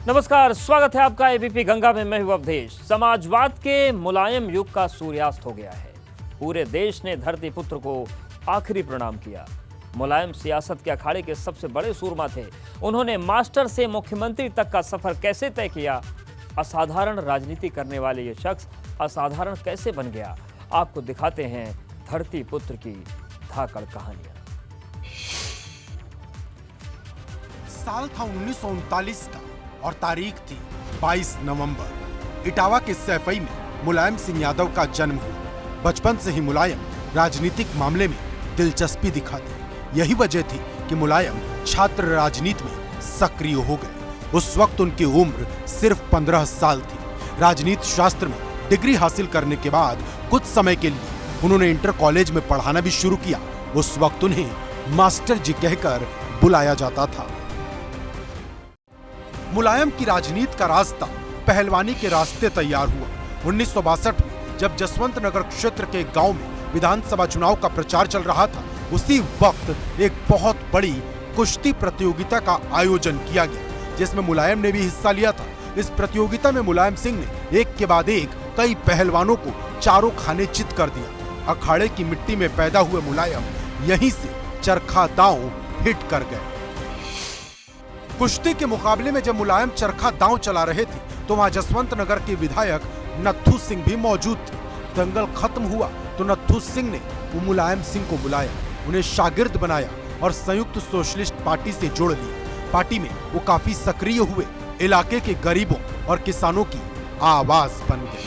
नमस्कार, स्वागत है आपका एबीपी गंगा में। मैं हूं अवधेश। समाजवाद के मुलायम युग का सूर्यास्त हो गया है। पूरे देश ने धरती पुत्र को आखिरी प्रणाम किया। मुलायम सियासत के अखाड़े के सबसे बड़े सूरमा थे। उन्होंने मास्टर से मुख्यमंत्री तक का सफर कैसे तय किया? असाधारण राजनीति करने वाले ये शख्स असाधारण कैसे बन गया? आपको दिखाते हैं धरती पुत्र की धाकड़ कहानियां। साल था 1939 का और तारीख थी 22 नवंबर। इटावा के सैफई में मुलायम सिंह यादव का जन्म हुआ। बचपन से ही मुलायम राजनीतिक मामले में दिलचस्पी दिखाते। यही वजह थी कि मुलायम छात्र राजनीति में सक्रिय हो गए। उस वक्त उनकी उम्र सिर्फ 15 साल थी। राजनीति शास्त्र में डिग्री हासिल करने के बाद कुछ समय के लिए उन्होंने इंटर कॉलेज में पढ़ाना भी शुरू किया। उस वक्त उन्हें मास्टर जी कहकर बुलाया जाता था। मुलायम की राजनीति का रास्ता पहलवानी के रास्ते तैयार हुआ। 1962 में जब जसवंत नगर क्षेत्र के गांव में विधानसभा चुनाव का प्रचार चल रहा था, उसी वक्त एक बहुत बड़ी कुश्ती प्रतियोगिता का आयोजन किया गया, जिसमें मुलायम ने भी हिस्सा लिया था। इस प्रतियोगिता में मुलायम सिंह ने एक के बाद एक कई पहलवानों को चारों खाने चित कर दिया। अखाड़े की मिट्टी में पैदा हुए मुलायम यहीं से चरखा दांव हिट कर गए। कुश्ती के मुकाबले में जब मुलायम चरखा दांव चला रहे थे तो वहां जसवंत नगर के विधायक नत्थू सिंह भी मौजूद थे। दंगल खत्म हुआ तो नत्थू सिंह ने मुलायम सिंह को बुलाया, उन्हें शागिर्द बनाया और संयुक्त सोशलिस्ट पार्टी से जोड़ लिया। पार्टी में वो काफी सक्रिय हुए, इलाके के गरीबों और किसानों की आवाज बन गए।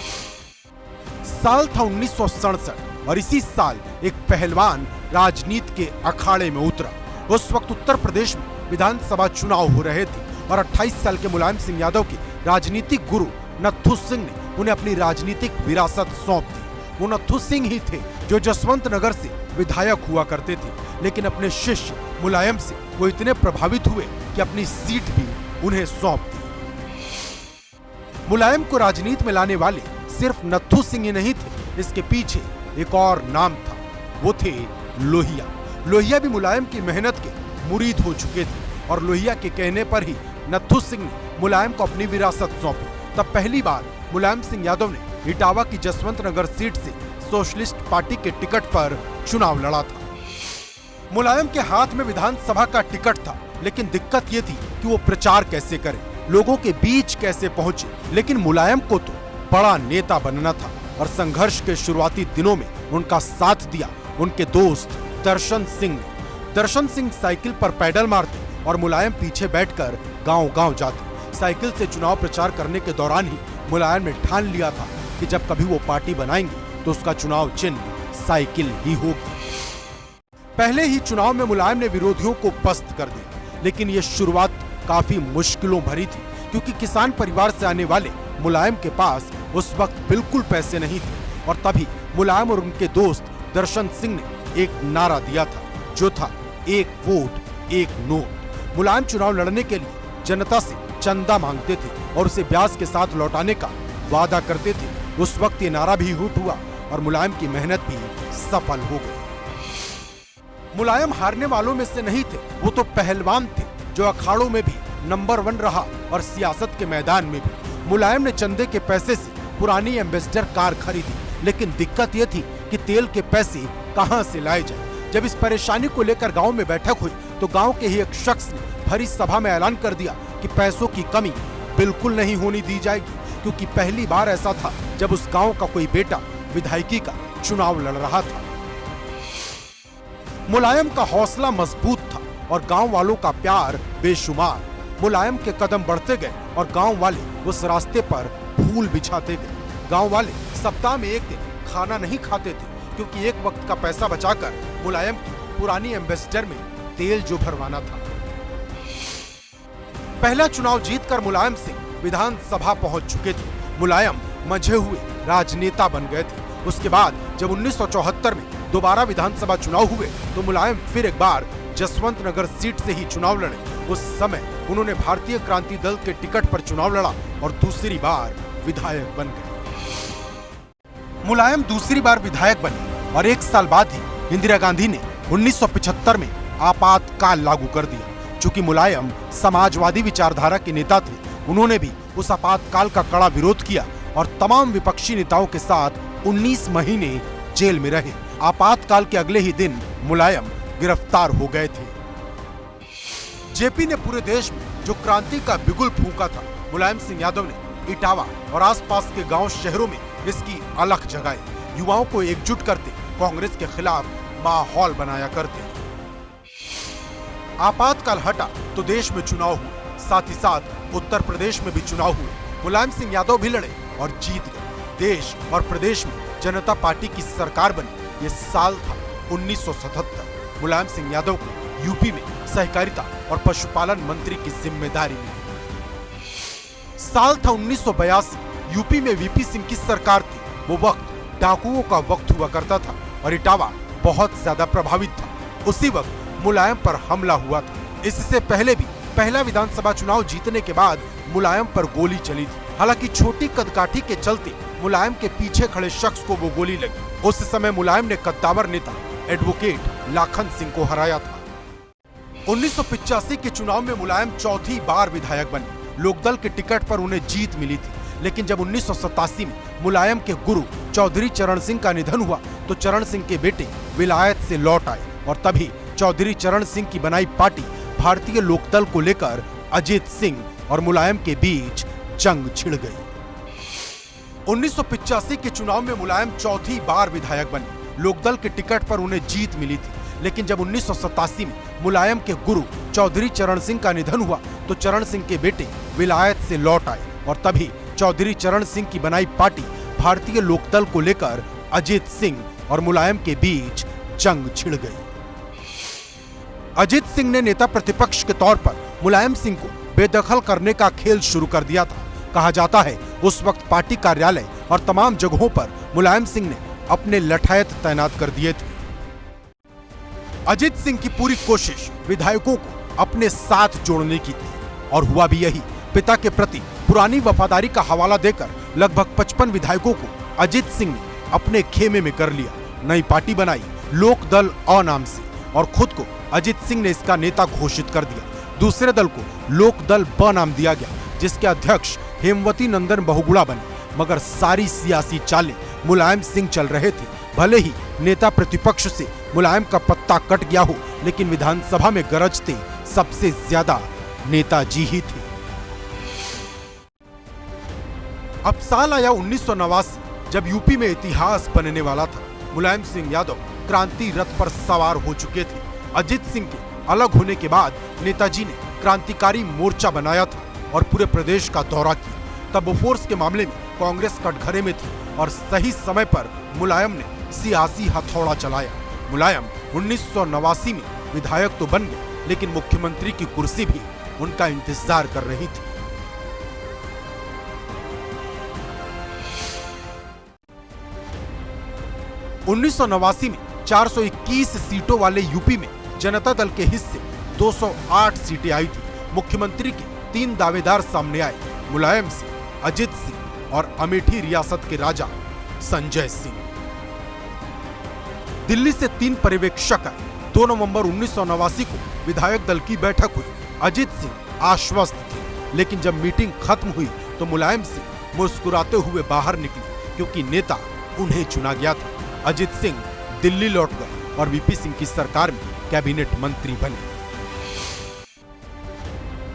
साल था 1967 और इसी साल एक पहलवान राजनीति के अखाड़े में उतरा। उस वक्त उत्तर प्रदेश में विधानसभा चुनाव हो रहे थे और 28 साल के मुलायम सिंह यादव के राजनीतिक गुरु नत्थू सिंह ने उन्हें अपनी राजनीतिक विरासत सौंप दी। वो नत्थू सिंह ही थे जो जसवंत नगर से विधायक हुआ करते थे, लेकिन अपने शिष्य मुलायम से वो इतने प्रभावित हुए कि अपनी सीट भी उन्हें सौंप दी। मुलायम को राजनीति में लाने वाले सिर्फ नत्थू सिंह ही नहीं थे, इसके पीछे एक और नाम था, वो थे लोहिया। लोहिया भी मुलायम की मेहनत के मुरीद हो चुके थे और लोहिया के कहने पर ही नत्थू सिंह ने मुलायम को अपनी विरासत सौंपी। तब पहली बार मुलायम सिंह यादव ने इटावा की जसवंत नगर सीट से सोशलिस्ट पार्टी के टिकट पर चुनाव लड़ा था। मुलायम के हाथ में विधानसभा का टिकट था, लेकिन दिक्कत ये थी कि वो प्रचार कैसे करें, लोगों के बीच कैसे पहुंचे। लेकिन मुलायम को तो बड़ा नेता बनना था और संघर्ष के शुरुआती दिनों में उनका साथ दिया उनके दोस्त दर्शन सिंह ने। दर्शन सिंह साइकिल पर पैडल मारते और मुलायम पीछे बैठकर गांव-गांव जाते। साइकिल से चुनाव प्रचार करने के दौरान ही मुलायम ने ठान लिया था कि जब कभी वो पार्टी बनाएंगे तो उसका चुनाव चिन्ह साइकिल ही होगी। पहले ही चुनाव में मुलायम ने विरोधियों को पस्त कर दिया, लेकिन ये शुरुआत काफी मुश्किलों भरी थी, क्योंकि किसान परिवार से आने वाले मुलायम के पास उस वक्त बिल्कुल पैसे नहीं थे। और तभी मुलायम और उनके दोस्त दर्शन सिंह ने एक नारा दिया था, जो था एक वोट एक नोट। मुलायम चुनाव लड़ने के लिए जनता से चंदा मांगते थे और उसे ब्याज के साथ लौटाने का वादा करते थे। उस वक्त ये नारा भी हिट हुआ और मुलायम की मेहनत भी सफल हो गई। मुलायम हारने वालों में से नहीं थे, वो तो पहलवान थे जो अखाड़ों में भी नंबर 1 रहा और सियासत के मैदान में भी। मुलायम ने चंदे के पैसे से पुरानी एम्बेसडर कार खरीदी, लेकिन दिक्कत यह थी कि तेल के पैसे कहां से लाए जाए। जब इस परेशानी को लेकर गांव में बैठक हुई तो गांव के ही एक शख्स ने भरी सभा में ऐलान कर दिया कि पैसों की कमी बिल्कुल नहीं होनी दी जाएगी, क्योंकि पहली बार ऐसा था जब उस गांव का कोई बेटा विधायकी का चुनाव लड़ रहा था। मुलायम का हौसला मजबूत था और गांव वालों का प्यार बेशुमार। मुलायम के कदम बढ़ते गए और गांव वाले उस रास्ते पर फूल बिछाते गए। गांव वाले सप्ताह में एक दिन खाना नहीं खाते थे, क्योंकि एक वक्त का पैसा बचाकर मुलायम की पुरानी एम्बेसडर में तेल जो भरवाना था। पहला चुनाव जीतकर मुलायम सिंह विधानसभा पहुंच चुके थे। मुलायम मंझे हुए राजनेता बन गए थे। उसके बाद जब 1974 में दोबारा विधानसभा चुनाव हुए तो मुलायम फिर एक बार जसवंत नगर सीट से ही चुनाव लड़े। उस समय उन्होंने भारतीय क्रांति दल के टिकट पर चुनाव लड़ा और दूसरी बार विधायक बन गए। मुलायम दूसरी बार विधायक बने और एक साल बाद ही इंदिरा गांधी ने 1975 में आपातकाल लागू कर दिया। चूंकि मुलायम समाजवादी विचारधारा के नेता थे उन्होंने भी उस आपातकाल का कड़ा विरोध किया और तमाम विपक्षी नेताओं के साथ 19 महीने जेल में रहे। आपातकाल के अगले ही दिन मुलायम गिरफ्तार हो गए थे। जेपी ने पूरे देश में जो क्रांति का बिगुल फूंका था, मुलायम सिंह यादव ने इटावा और आसपास के गांव शहरों में इसकी अलख जगाई। युवाओं को एकजुट करते कांग्रेस के खिलाफ माहौल बनाया करते। आपातकाल हटा तो देश में चुनाव हुए, साथ ही साथ उत्तर प्रदेश में भी चुनाव हुए। मुलायम सिंह यादव भी लड़े और जीत गए। देश और प्रदेश में जनता पार्टी की सरकार बनी। ये साल था 1977। मुलायम सिंह यादव को यूपी में सहकारिता और पशुपालन मंत्री की जिम्मेदारी मिली। साल था 1982। यूपी में वीपी सिंह की सरकार थी। वो वक्त डाकुओं का वक्त हुआ करता था और इटावा बहुत ज्यादा प्रभावित था। उसी वक्त मुलायम पर हमला हुआ था। इससे पहले भी पहला विधानसभा चुनाव जीतने के बाद मुलायम पर गोली चली थी। हालांकि छोटी कदकाठी के चलते मुलायम के पीछे खड़े शख्स को वो गोली लगी। उस समय मुलायम ने कद्दावर नेता एडवोकेट लाखन सिंह को हराया था। 1985 के चुनाव में मुलायम चौथी बार विधायक बने। लोकदल के टिकट पर उन्हें जीत मिली थी। लेकिन जब 1987 में मुलायम के गुरु चौधरी चरण सिंह का निधन हुआ तो चरण सिंह के बेटे विलायत से लौट आए और तभी चौधरी चरण सिंह की बनाई पार्टी भारतीय लोकदल को लेकर अजीत सिंह और मुलायम के बीच जंग छिड़ गई। 1985 के चुनाव में मुलायम चौथी बार विधायक बने। लोकदल के टिकट पर उन्हें जीत मिली थी। लेकिन जब 1987 में मुलायम के गुरु चौधरी चरण सिंह का निधन हुआ तो चरण सिंह के बेटे विलायत से लौट आए और तभी चौधरी चरण सिंह की बनाई पार्टी भारतीय लोकदल को लेकर अजीत सिंह और मुलायम के बीच जंग छिड़ गई। अजीत सिंह ने नेता प्रतिपक्ष के तौर पर मुलायम सिंह को बेदखल करने का खेल शुरू कर दिया था। कहा जाता है उस वक्त पार्टी कार्यालय और तमाम जगहों पर मुलायम सिंह ने अपने लठायत तैनात कर दिए थे। अजीत सिंह की पूरी कोशिश विधायकों को अपने साथ जोड़ने की थी और हुआ भी यही। पिता के प्रति पुरानी वफादारी का हवाला देकर लगभग 55 विधायकों को अजीत सिंह ने अपने खेमे में कर लिया। नई पार्टी बनाई लोकदल अ नाम से और खुद को अजीत सिंह ने इसका नेता घोषित कर दिया। दूसरे दल को लोकदल ब नाम दिया गया जिसके अध्यक्ष हेमवती नंदन बहुगुणा बने। मगर सारी सियासी चालें मुलायम सिंह चल रहे थे। भले ही नेता प्रतिपक्ष से मुलायम का पत्ता कट गया हो लेकिन विधानसभा में गरजते सबसे ज्यादा नेताजी ही थे। अब साल आया 1989 जब यूपी में इतिहास बनने वाला था। मुलायम सिंह यादव क्रांति रथ पर सवार हो चुके थे। अजीत सिंह के अलग होने के बाद नेताजी ने क्रांतिकारी मोर्चा बनाया था और पूरे प्रदेश का दौरा किया। तब बोफोर्स के मामले में कांग्रेस कटघरे में थी और सही समय पर मुलायम ने सियासी हथौड़ा चलाया। मुलायम 1989 में विधायक तो बन गए लेकिन मुख्यमंत्री की कुर्सी भी उनका इंतजार कर रही थी। उन्नीस में 421 सीटों वाले यूपी में जनता दल के हिस्से 208 सीटें आई थी। मुख्यमंत्री के 3 दावेदार सामने आए, मुलायम सिंह, अजीत सिंह और अमेठी रियासत के राजा संजय सिंह। दिल्ली से 3 पर्यवेक्षक आए। 2 नवंबर 1989 को विधायक दल की बैठक हुई। अजीत सिंह आश्वस्त थे लेकिन जब मीटिंग खत्म हुई तो मुलायम सिंह मुस्कुराते हुए बाहर निकले क्योंकि नेता उन्हें चुना गया था। अजीत सिंह दिल्ली लौट गए और वीपी सिंह की सरकार में कैबिनेट मंत्री बने।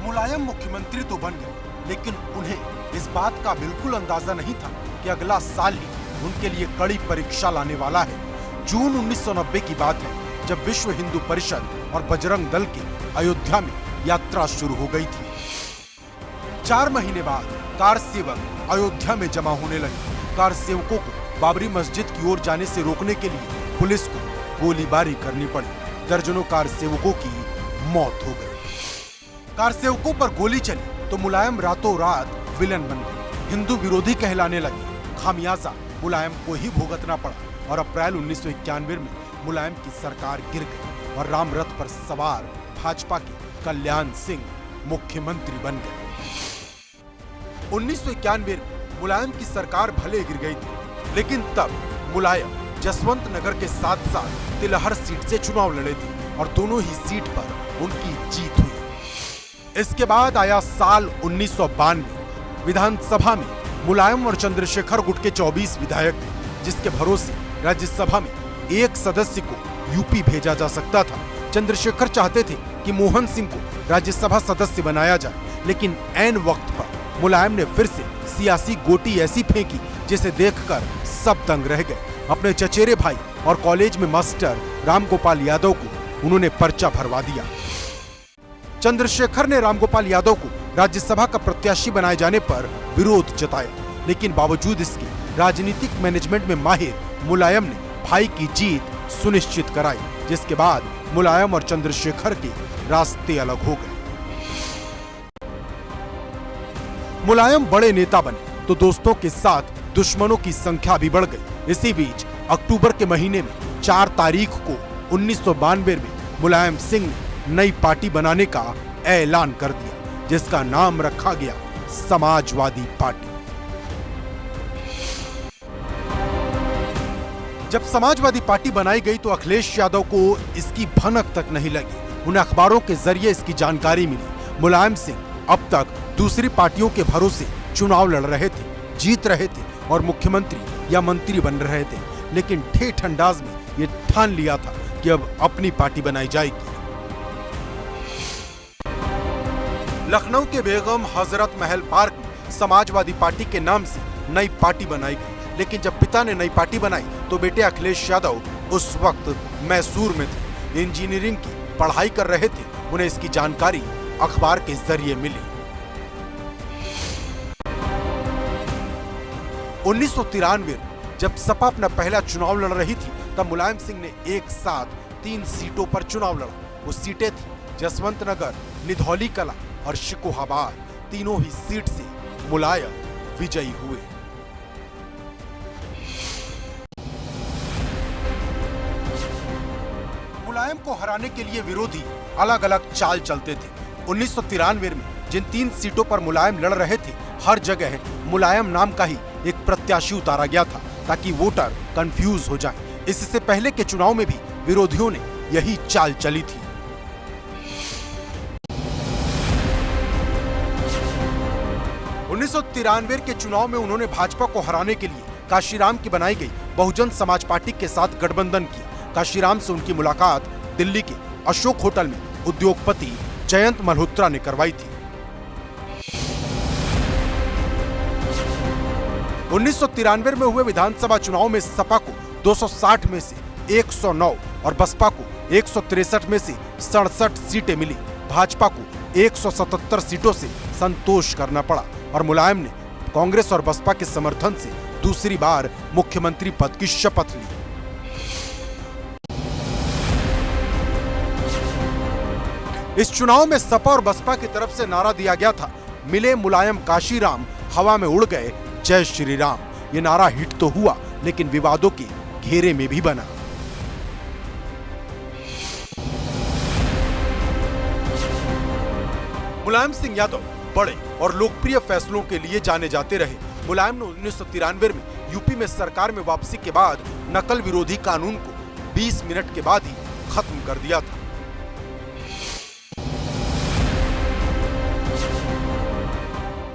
मुलायम मुख्यमंत्री तो बन गए लेकिन उन्हें इस बात का बिल्कुल अंदाजा नहीं था कि अगला साल ही उनके लिए कड़ी परीक्षा लाने वाला है। जून 1990 की बात है जब विश्व हिंदू परिषद और बजरंग दल की अयोध्या में यात्रा शुरू हो गई थी। 4 महीने बाद कार सेवक अयोध्या में जमा होने लगे। कार सेवकों को बाबरी मस्जिद की ओर जाने से रोकने के लिए पुलिस को गोलीबारी करनी पड़ी। दर्जनों कार सेवकों की मौत हो गई। कार सेवकों पर गोली चली तो मुलायम रातों रात विलन बन गए, हिंदू विरोधी कहलाने लगे। खामियाजा मुलायम को ही भुगतना पड़ा और अप्रैल 1991 में मुलायम की सरकार गिर गई और राम रथ पर सवार भाजपा के कल्याण सिंह मुख्यमंत्री बन गए। 1991 में मुलायम की सरकार भले गिर गई थी लेकिन तब मुलायम जसवंत नगर के साथ साथ तिलहर सीट से चुनाव लड़े थे और दोनों ही सीट पर उनकी जीत हुई। इसके बाद आया साल 1992। विधानसभा में मुलायम और चंद्रशेखर गुट के 24 विधायक थे, जिसके भरोसे राज्यसभा में एक सदस्य को यूपी भेजा जा सकता था। चंद्रशेखर चाहते थे कि मोहन सिंह को राज्यसभा सदस्य बनाया जाए, लेकिन ऐन वक्त पर मुलायम ने फिर से सियासी गोटी ऐसी फेंकी जिसे देखकर सब दंग रह गए। अपने चचेरे भाई और कॉलेज में मास्टर रामगोपाल यादव को उन्होंने पर्चा भरवा दिया। चंद्रशेखर ने रामगोपाल यादव को राज्यसभा का प्रत्याशी बनाए जाने पर विरोध जताया, लेकिन बावजूद इसके राजनीतिक मैनेजमेंट में माहिर मुलायम ने भाई की जीत सुनिश्चित कराई, जिसके बाद मुलायम और चंद्रशेखर के रास्ते अलग हो गए। मुलायम बड़े नेता बने तो दोस्तों के साथ दुश्मनों की संख्या भी बढ़ गई। इसी बीच अक्टूबर के महीने में 4 तारीख को 1992 में मुलायम सिंह ने नई पार्टी बनाने का ऐलान कर दिया, जिसका नाम रखा गया समाजवादी पार्टी। जब समाजवादी पार्टी बनाई गई तो अखिलेश यादव को इसकी भनक तक नहीं लगी। उन्हें अखबारों के जरिए इसकी जानकारी मिली। मुलायम सिंह अब तक दूसरी पार्टियों के भरोसे चुनाव लड़ रहे थे, जीत रहे थे और मुख्यमंत्री या मंत्री बन रहे थे, लेकिन ठेठ अंदाज में ये ठान लिया था कि अब अपनी पार्टी बनाई जाएगी। लखनऊ के बेगम हजरत महल पार्क में समाजवादी पार्टी के नाम से नई पार्टी बनाई गई, लेकिन जब पिता ने नई पार्टी बनाई तो बेटे अखिलेश यादव उस वक्त मैसूर में थे, इंजीनियरिंग की पढ़ाई कर रहे थे। उन्हें इसकी जानकारी अखबार के जरिए मिली। 1993 जब सपा अपना पहला चुनाव लड़ रही थी, तब मुलायम सिंह ने एक साथ 3 सीटों पर चुनाव लड़ा। वो सीटें थी जसवंत नगर, निधौली कला और शिकोहाबाद। तीनों ही सीट से मुलायम विजयी हुए। मुलायम को हराने के लिए विरोधी अलग अलग चाल चलते थे। 1993 में जिन 3 सीटों पर मुलायम लड़ रहे थे, हर जगह मुलायम नाम का ही एक प्रत्याशी उतारा गया था, ताकि वोटर कंफ्यूज हो जाएं। इससे पहले के चुनाव में भी विरोधियों ने यही चाल चली थी। उन्नीस के चुनाव में उन्होंने भाजपा को हराने के लिए काशीराम की बनाई गई बहुजन समाज पार्टी के साथ गठबंधन किया। काशीराम से उनकी मुलाकात दिल्ली के अशोक होटल में उद्योगपति जयंत मल्होत्रा ने करवाई थी। 1993 में हुए विधानसभा चुनाव में सपा को 260 में से 109 और बसपा को 163 में से 67 सीटें मिली। भाजपा को 177 सीटों से संतोष करना पड़ा और मुलायम ने कांग्रेस और बसपा के समर्थन से दूसरी बार मुख्यमंत्री पद की शपथ ली। इस चुनाव में सपा और बसपा की तरफ से नारा दिया गया था, मिले मुलायम काशीराम, हवा में उड़ गए जय श्री राम। ये नारा हिट तो हुआ, लेकिन विवादों के घेरे में भी बना। मुलायम सिंह यादव बड़े और लोकप्रिय फैसलों के लिए जाने जाते रहे। मुलायम ने 1993 में यूपी में सरकार में वापसी के बाद नकल विरोधी कानून को 20 मिनट के बाद ही खत्म कर दिया था।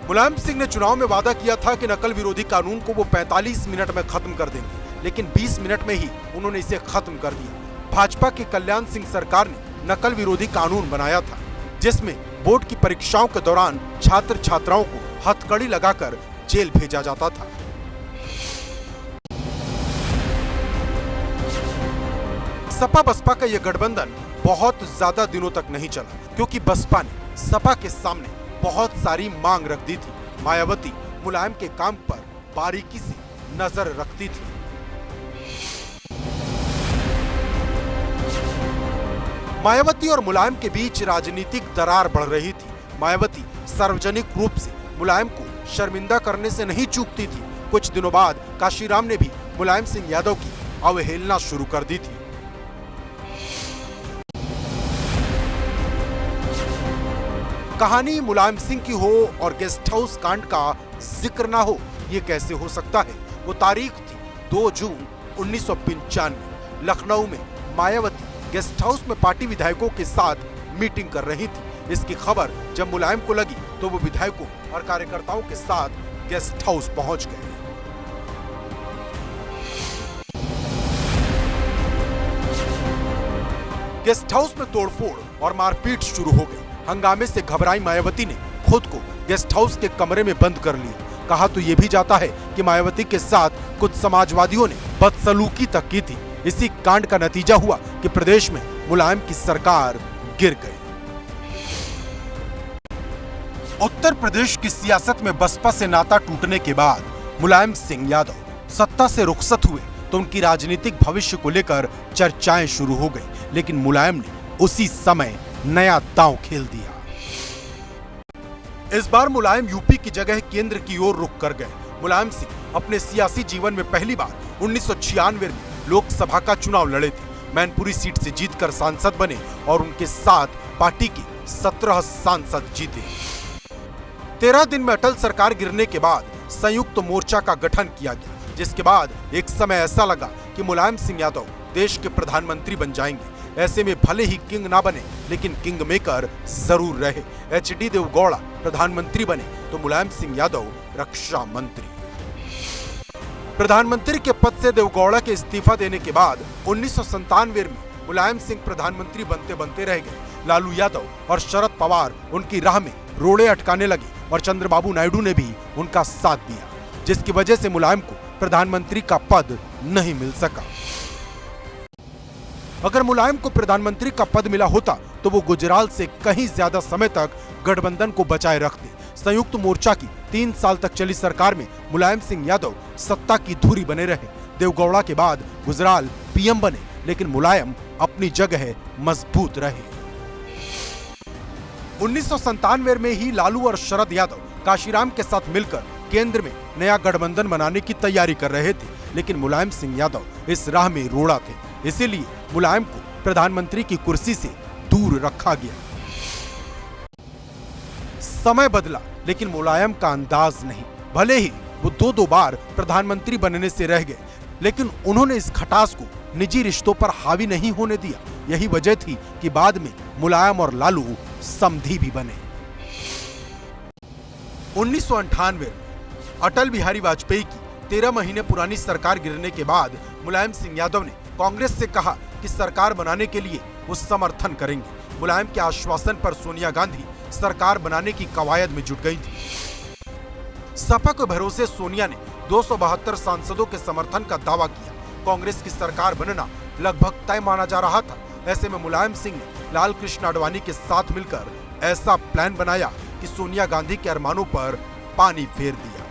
मुलायम सिंह ने चुनाव में वादा किया था कि नकल विरोधी कानून को वो 45 मिनट में खत्म कर देंगे, लेकिन 20 मिनट में ही उन्होंने इसे खत्म कर दिया। भाजपा की कल्याण सिंह सरकार ने नकल विरोधी कानून बनाया था, जिसमें बोर्ड की परीक्षाओं के दौरान छात्र छात्राओं को हथकड़ी लगाकर जेल भेजा जाता था। सपा बसपा का यह गठबंधन बहुत ज्यादा दिनों तक नहीं चला, क्योंकि बसपा ने सपा के सामने बहुत सारी मांग रख दी थी। मायावती मुलायम के काम पर बारीकी से नजर रखती थी। मायावती और मुलायम के बीच राजनीतिक दरार बढ़ रही थी। मायावती सार्वजनिक रूप से मुलायम को शर्मिंदा करने से नहीं चूकती थी। कुछ दिनों बाद काशीराम ने भी मुलायम सिंह यादव की अवहेलना शुरू कर दी थी। कहानी मुलायम सिंह की हो और गेस्ट हाउस कांड का जिक्र ना हो, ये कैसे हो सकता है। वो तारीख थी 2 जून 1995। लखनऊ में मायावती गेस्ट हाउस में पार्टी विधायकों के साथ मीटिंग कर रही थी। इसकी खबर जब मुलायम को लगी तो वो विधायकों और कार्यकर्ताओं के साथ गेस्ट हाउस पहुंच गए। गेस्ट हाउस में तोड़फोड़ और मारपीट शुरू हो गई। हंगामे से घबराई मायावती ने खुद को गेस्ट हाउस के कमरे में बंद कर लिया। कहा तो ये भी जाता है कि मायावती के साथ कुछ समाजवादियों ने बदसलूकी तक की थी। इसी कांड का नतीजा हुआ कि प्रदेश में मुलायम की सरकार गिर गई। उत्तर प्रदेश की सियासत में बसपा से नाता टूटने के बाद मुलायम सिंह यादव सत्ता से रुखसत हुए तो उनकी राजनीतिक भविष्य को लेकर चर्चाएं शुरू हो गई, लेकिन मुलायम ने उसी समय नया दांव खेल दिया। इस बार मुलायम यूपी की जगह केंद्र की ओर रुख कर गए। मुलायम सिंह अपने सियासी जीवन में पहली बार 1996 में लोकसभा का चुनाव लड़े थे। मैनपुरी सीट से जीतकर सांसद बने और उनके साथ पार्टी के 17 सांसद जीते। 13 दिन में अटल सरकार गिरने के बाद संयुक्त मोर्चा का गठन किया गया, जिसके बाद एक समय ऐसा लगा कि मुलायम सिंह यादव देश के प्रधानमंत्री बन जाएंगे। ऐसे में भले ही किंग ना बने, लेकिन किंग मेकर जरूर रहे। एचडी देवगौड़ा प्रधानमंत्री बने तो मुलायम सिंह यादव रक्षा मंत्री। प्रधानमंत्री के पद से देवगौड़ा के इस्तीफा देने के बाद 1997 में मुलायम सिंह प्रधानमंत्री बनते बनते रह गए। लालू यादव और शरद पवार उनकी राह में रोड़े अटकाने लगे और चंद्रबाबू नायडू ने भी उनका साथ दिया, जिसकी वजह से मुलायम को प्रधानमंत्री का पद नहीं मिल सका। अगर मुलायम को प्रधानमंत्री का पद मिला होता तो वो गुजराल से कहीं ज्यादा समय तक गठबंधन को बचाए रखते। संयुक्त मोर्चा की 3 साल तक चली सरकार में मुलायम सिंह यादव सत्ता की धुरी बने रहे। देवगौड़ा के बाद गुजराल पीएम बने, लेकिन मुलायम अपनी जगह मजबूत रहे। 1997 में ही लालू और शरद यादव काशीराम के साथ मिलकर केंद्र में नया गठबंधन बनाने की तैयारी कर रहे थे, लेकिन मुलायम सिंह यादव इस राह में रोड़ा थे। इसीलिए मुलायम को प्रधानमंत्री की कुर्सी से दूर रखा गया। समय बदला, लेकिन मुलायम का अंदाज नहीं। भले ही वो दो बार प्रधानमंत्री बनने से रह गए, लेकिन उन्होंने इस खटास को निजी रिश्तों पर हावी नहीं होने दिया। यही वजह थी कि बाद में मुलायम और लालू समधी भी बने। 1998 में अटल बिहारी वाजपेयी की 13 महीने पुरानी सरकार गिरने के बाद मुलायम सिंह यादव ने कांग्रेस से कहा कि सरकार बनाने के लिए वो समर्थन करेंगे। मुलायम के आश्वासन पर सोनिया गांधी सरकार बनाने की कवायद में जुट गई थी। सपा के भरोसे सोनिया ने 272 सांसदों के समर्थन का दावा किया। कांग्रेस की सरकार बनना लगभग तय माना जा रहा था। ऐसे में मुलायम सिंह ने लाल कृष्ण आडवाणी के साथ मिलकर ऐसा प्लान बनाया कि सोनिया गांधी के अरमानों पर पानी फेर दिया।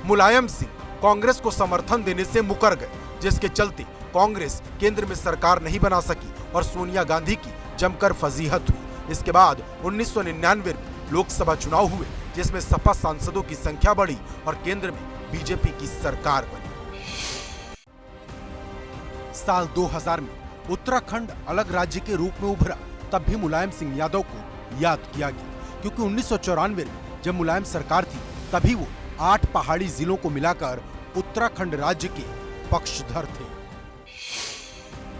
मुलायम सिंह कांग्रेस को समर्थन देने से मुकर गए, जिसके चलते कांग्रेस केंद्र में सरकार नहीं बना सकी और सोनिया गांधी की जमकर फजीहत हुई। इसके बाद 1999 में लोकसभा चुनाव हुए, जिसमें सपा सांसदों की संख्या बढ़ी और केंद्र में बीजेपी की सरकार बनी। साल 2000 में उत्तराखंड अलग राज्य के रूप में उभरा, तब भी मुलायम सिंह यादव को याद किया गया, क्योंकि 1994 में जब मुलायम सरकार थी तभी वो 8 पहाड़ी जिलों को मिलाकर उत्तराखंड राज्य के पक्षधर थे।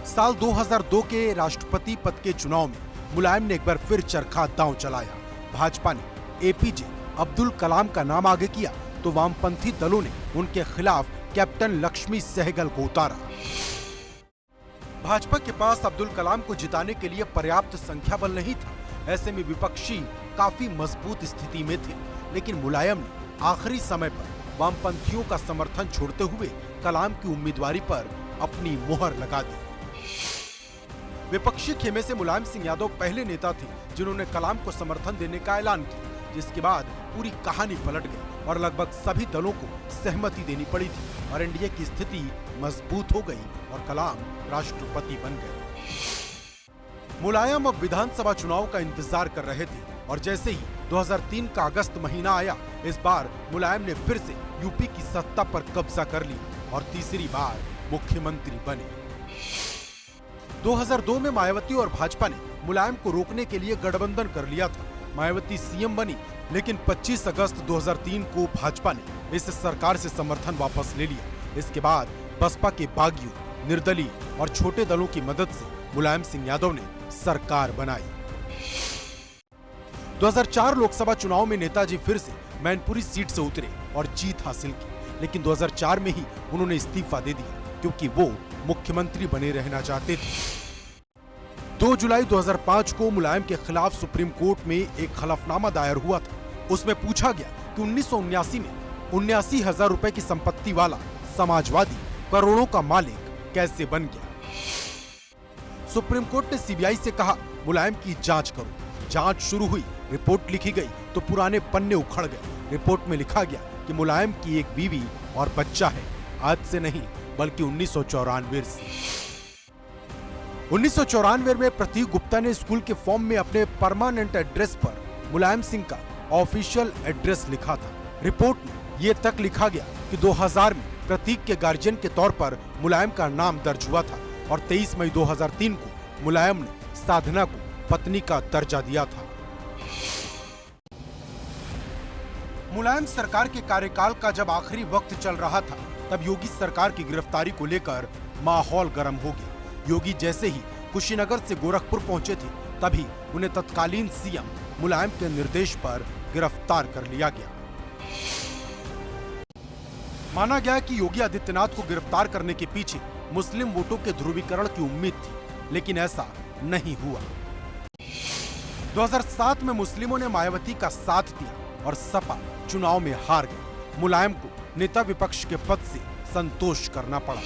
साल 2002 के राष्ट्रपति पद के चुनाव में मुलायम ने एक बार फिर चरखा दांव चलाया। भाजपा ने एपीजे अब्दुल कलाम का नाम आगे किया तो वामपंथी दलों ने उनके खिलाफ कैप्टन लक्ष्मी सहगल को उतारा। भाजपा के पास अब्दुल कलाम को जिताने के लिए पर्याप्त संख्या बल नहीं था। ऐसे में विपक्षी काफी मजबूत स्थिति में थे, लेकिन मुलायम ने आखिरी समय पर वामपंथियों का समर्थन छोड़ते हुए कलाम की उम्मीदवारी पर अपनी मोहर लगा दी। विपक्षी खेमे से मुलायम सिंह यादव पहले नेता थे जिन्होंने कलाम को समर्थन देने का ऐलान किया, जिसके बाद पूरी कहानी पलट गई और लगभग सभी दलों को सहमति देनी पड़ी थी और एनडीए की स्थिति मजबूत हो गई और कलाम राष्ट्रपति बन गए। मुलायम अब विधानसभा चुनाव का इंतजार कर रहे थे और जैसे ही 2003 का अगस्त महीना आया, इस बार मुलायम ने फिर से यूपी की सत्ता पर कब्जा कर ली और तीसरी बार मुख्यमंत्री बने। 2002 में मायावती और भाजपा ने मुलायम को रोकने के लिए गठबंधन कर लिया था। मायावती सीएम बनी, लेकिन 25 अगस्त 2003 को भाजपा ने इस सरकार से समर्थन वापस ले लिया। इसके बाद बसपा के बागियों, निर्दलीय और छोटे दलों की मदद से मुलायम सिंह यादव ने सरकार बनाई। 2004 लोकसभा चुनाव में नेताजी फिर से मैनपुरी सीट से उतरे और जीत हासिल की, लेकिन 2004 में ही उन्होंने इस्तीफा दे दिया क्योंकि वो मुख्यमंत्री बने रहना चाहते थे। 2 जुलाई 2005 को मुलायम के खिलाफ सुप्रीम कोर्ट में एक हलफनामा दायर हुआ था। उसमें पूछा गया कि 1979 में 79,000 रुपए की संपत्ति वाला समाजवादी करोड़ों का मालिक कैसे बन गया। सुप्रीम कोर्ट ने सीबीआई से कहा, मुलायम की जांच करो। जांच शुरू हुई, रिपोर्ट लिखी गई तो पुराने पन्ने उखड़ गए। रिपोर्ट में लिखा गया कि मुलायम की एक बीवी और बच्चा है, आज से नहीं बल्कि 1994 से। 1994 में प्रतीक गुप्ता ने स्कूल के फॉर्म में अपने परमानेंट एड्रेस पर मुलायम सिंह का ऑफिशियल एड्रेस लिखा था। रिपोर्ट में ये तक लिखा गया कि 2000 में प्रतीक के गार्जियन के तौर पर मुलायम का नाम दर्ज हुआ था और 23 मई 2003 को मुलायम ने साधना को पत्नी का दर्जा दिया था। मुलायम सरकार के कार्यकाल का जब आखिरी वक्त चल रहा था, तब योगी सरकार की गिरफ्तारी को लेकर माहौल गर्म हो गया। योगी जैसे ही कुशीनगर से गोरखपुर पहुंचे थे, तभी उन्हें तत्कालीन सीएम मुलायम के निर्देश पर गिरफ्तार कर लिया गया। माना गया कि योगी आदित्यनाथ को गिरफ्तार करने के पीछे मुस्लिम वोटों के ध्रुवीकरण की उम्मीद थी, लेकिन ऐसा नहीं हुआ। 2007 में मुस्लिमों ने मायावती का साथ दिया और सपा चुनाव में हार गई। मुलायम को नेता विपक्ष के पद से संतोष करना पड़ा।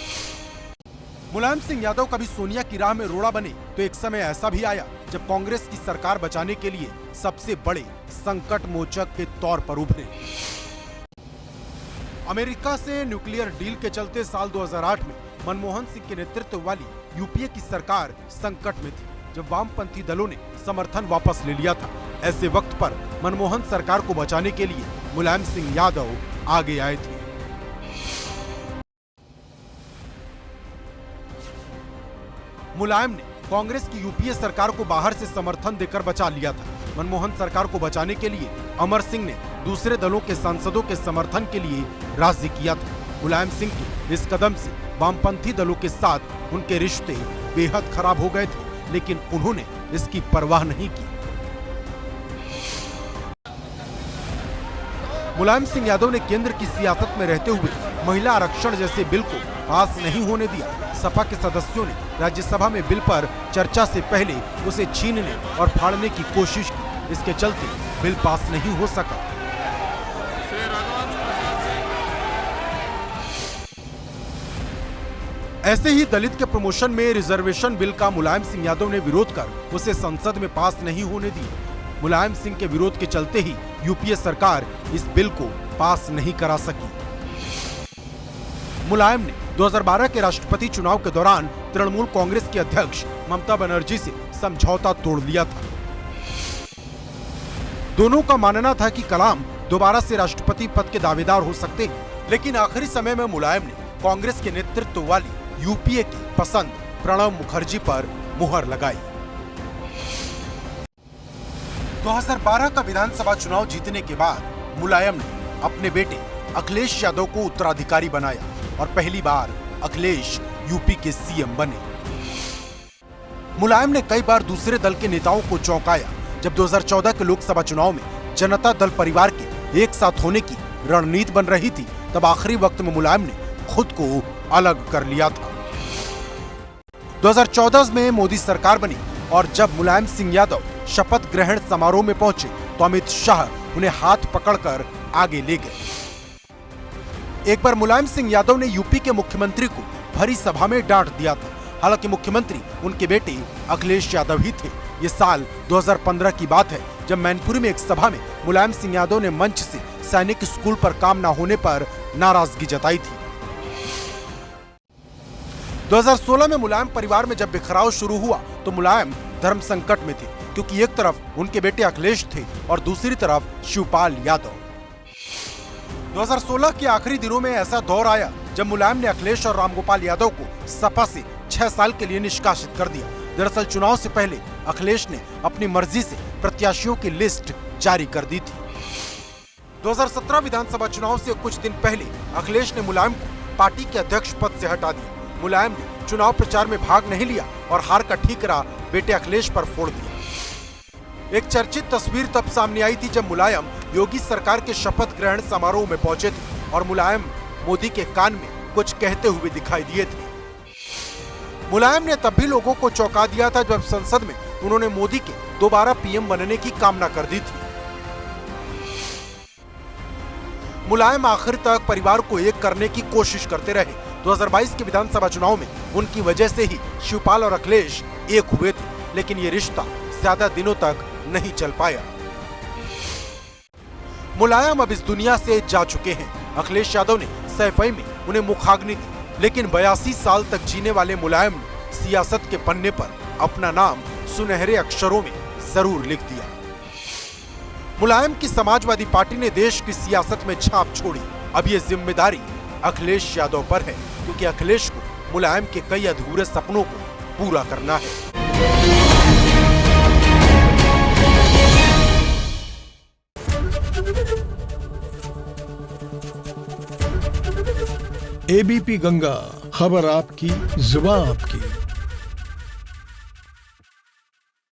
मुलायम सिंह यादव कभी सोनिया की राह में रोड़ा बने तो एक समय ऐसा भी आया जब कांग्रेस की सरकार बचाने के लिए सबसे बड़े संकट मोचक के तौर पर उभरे। अमेरिका से न्यूक्लियर डील के चलते साल 2008 में मनमोहन सिंह के नेतृत्व वाली यूपीए की सरकार संकट में थी, जब वामपंथी दलों ने समर्थन वापस ले लिया था। ऐसे वक्त पर मनमोहन सरकार को बचाने के लिए मुलायम सिंह यादव आगे आए थे। मुलायम ने कांग्रेस की यूपीए सरकार को बाहर से समर्थन देकर बचा लिया था। मनमोहन सरकार को बचाने के लिए अमर सिंह ने दूसरे दलों के सांसदों के समर्थन के लिए राजी किया था। मुलायम सिंह के इस कदम से वामपंथी दलों के साथ उनके रिश्ते बेहद खराब हो गए थे, लेकिन उन्होंने इसकी परवाह नहीं की। मुलायम सिंह यादव ने केंद्र की सियासत में रहते हुए महिला आरक्षण जैसे बिल को पास नहीं होने दिया। सपा के सदस्यों ने राज्यसभा में बिल पर चर्चा से पहले उसे छीनने और फाड़ने की कोशिश की। इसके चलते बिल पास नहीं हो सका। ऐसे ही दलित के प्रमोशन में रिजर्वेशन बिल का मुलायम सिंह यादव ने विरोध कर उसे संसद में पास नहीं होने दिया। मुलायम सिंह के विरोध के चलते ही यूपीए सरकार इस बिल को पास नहीं करा सकी। मुलायम ने 2012 के राष्ट्रपति चुनाव के दौरान तृणमूल कांग्रेस के अध्यक्ष ममता बनर्जी से समझौता तोड़ लिया था। दोनों का मानना था कि कलाम दोबारा से राष्ट्रपति पद के दावेदार हो सकते हैं, लेकिन आखिरी समय में मुलायम ने कांग्रेस के नेतृत्व वाली यूपीए की पसंद प्रणब मुखर्जी पर मुहर लगाई। 2012 का विधानसभा चुनाव जीतने के बाद मुलायम ने अपने बेटे अखिलेश यादव को उत्तराधिकारी बनाया और पहली बार अखिलेश यूपी के सीएम बने। मुलायम ने कई बार दूसरे दल के नेताओं को चौंकाया। जब 2014 के लोकसभा चुनाव में जनता दल परिवार के एक साथ होने की रणनीति बन रही थी, तब आखिरी वक्त में मुलायम ने खुद को अलग कर लिया था। 2014 में मोदी सरकार बनी और जब मुलायम सिंह यादव शपथ ग्रहण समारोह में पहुंचे तो अमित शाह उन्हें हाथ पकड़कर आगे ले गए। एक बार मुलायम सिंह यादव ने यूपी के मुख्यमंत्री को भरी सभा में डांट दिया था। हालांकि मुख्यमंत्री उनके बेटे अखिलेश यादव ही थे। ये साल 2015 की बात है, जब मैनपुरी में एक सभा में मुलायम सिंह यादव ने मंच से सैनिक स्कूल पर काम न होने पर नाराजगी जताई थी। 2016 में मुलायम परिवार में जब बिखराव शुरू हुआ तो मुलायम धर्म संकट में थे, क्योंकि एक तरफ उनके बेटे अखिलेश थे और दूसरी तरफ शिवपाल यादव। 2016 के आखिरी दिनों में ऐसा दौर आया जब मुलायम ने अखिलेश और रामगोपाल यादव को सपा से 6 साल के लिए निष्कासित कर दिया। दरअसल चुनाव से पहले अखिलेश ने अपनी मर्जी से प्रत्याशियों की लिस्ट जारी कर दी थी। 2017 विधानसभा चुनाव से कुछ दिन पहले अखिलेश ने मुलायम को पार्टी के अध्यक्ष पद से हटा दिया। मुलायम ने चुनाव प्रचार में भाग नहीं लिया और हार का ठीकरा बेटे अखिलेश पर फोड़ दिया। एक चर्चित तस्वीर तब सामने आई थी जब मुलायम योगी सरकार के शपथ ग्रहण समारोह में पहुंचे थे और मुलायम मोदी के कान में कुछ कहते हुए दिखाई दिए थे। मुलायम ने तब भी लोगों को चौंका दिया था जब संसद में उन्होंने मोदी के दोबारा पीएम बनने की कामना कर दी थी। मुलायम आखिर तक परिवार को एक करने की कोशिश करते रहे। 2022 के विधानसभा चुनाव में उनकी वजह से ही शिवपाल और अखिलेश एक हुए थे, लेकिन ये रिश्ता ज्यादा दिनों तक नहीं चल पाया। मुलायम अब इस दुनिया से जा चुके हैं। अखिलेश यादव ने सैफई में उन्हें मुखाग्नि दी, लेकिन 82 साल तक जीने वाले मुलायम ने सियासत के पन्ने पर अपना नाम सुनहरे अक्षरों में जरूर लिख दिया। मुलायम की समाजवादी पार्टी ने देश की सियासत में छाप छोड़ी। अब ये जिम्मेदारी अखिलेश यादव पर है, क्योंकि अखिलेश को मुलायम के कई अधूरे सपनों को पूरा करना है। एबीपी गंगा, खबर आपकी, जुबान आपकी।